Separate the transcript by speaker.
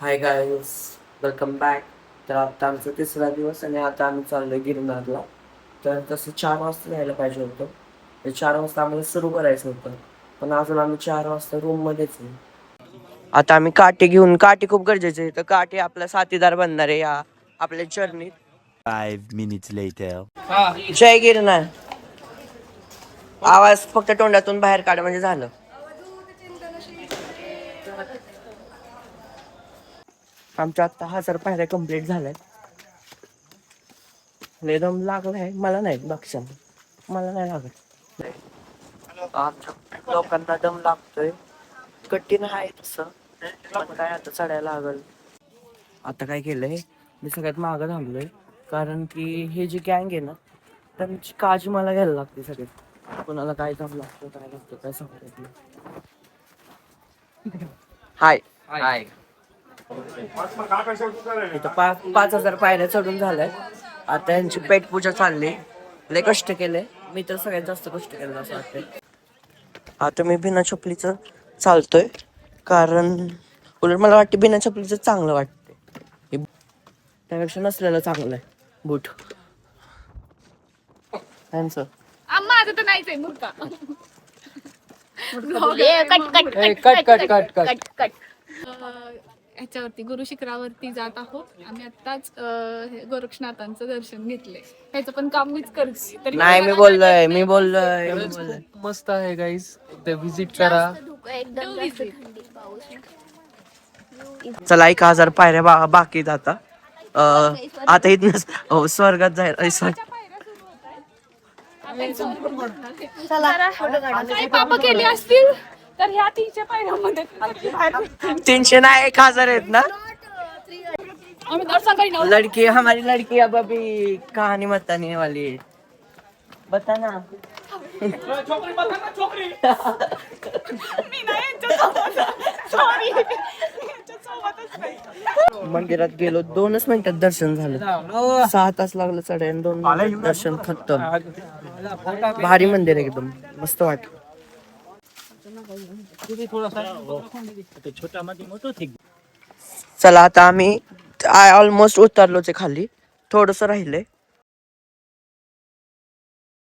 Speaker 1: Hi guys, welcome back. तर आता आमचा तिसरा दिवस आणि आता आम्ही चाललोय गिरनारला. तर तसं 4 वाजता यायला पाहिजे होतं. ते 4 वाजता आम्हाला सुरू करायचं होतं, पण अजून आम्ही 4 वाजता रूममध्येच आहे. आता आम्ही काठी खूप गरजेचे आहे. तर काठी आपला साथीदार बनणार आहे या आपल्या जर्नीत.
Speaker 2: 5 minutes later.
Speaker 1: जय गिरनार. आवाज फक्त तोंडातून बाहेर काढ म्हणजे झालं. आमच्या आता 1000 पायऱ्या कंप्लीट झाल्यात. लय दम लागलाय मला, नाही बक्षाला मला नाही लागत. आमच्या लोकांना दम लागतोय, कठीण आहे तसं, पण काय आता चढायला लागल. आता काय केलंय, मी सगळ्यात मागं थांबलोय कारण की हे जी गँग आहे ना, त्यांची काळजी मला घ्यायला लागते. सगळ्यात कोणाला काय दम लागतो काय सांगत नाही. हाय हाय. इथं 5000 पायऱ्या चढून झाल्याय. आता यांची पेटपूजा चालली. लय कष्ट केले, मी तर सगळ्यात जास्त कष्ट केलं असं वाटतंय. आता मी बिना चपलीचं चालतोय, कारण उलट मला वाटतं बिना चपलीचं चांगलं वाटतंय. त्यापेक्षा नसलेलं चांगलं आहे बूट त्यांचं.
Speaker 3: माझं तर नाहीच आहे मुर्का. ह्याच्यावरती गुरु शिखरावरती जात आहोत आम्ही. आत्ताच गोरक्षनाथांचं दर्शन घेतलंय. ह्याचं पण काम मीच करते तरी.
Speaker 1: नाही, मी बोललोय.
Speaker 4: मस्त आहे गाईज, ते विजिट करा.
Speaker 1: चला 1000 पायऱ्या बाकी आहेत आता. आता इथनं स्वर्गात जायला.
Speaker 3: काही पाप केली असतील तर ह्या 300 पायऱ्यामध्ये
Speaker 1: 300 नाही 1000 आहेत ना.
Speaker 3: आम्ही दर सकाळी
Speaker 1: लड़की हमारी लड़की अब अभी कहानी बताने वाली है. बताना. मंदिरात गेलो, 2च मिनिटात दर्शन झालं. 6 तास लागलं चढायला, 2 मिनिटात दर्शन खतम. भारी मंदिर एकदम मस्त वाटत. चला आता आम्ही ऑलमोस्ट उतरलोच खाली, थोडस राहिलंय.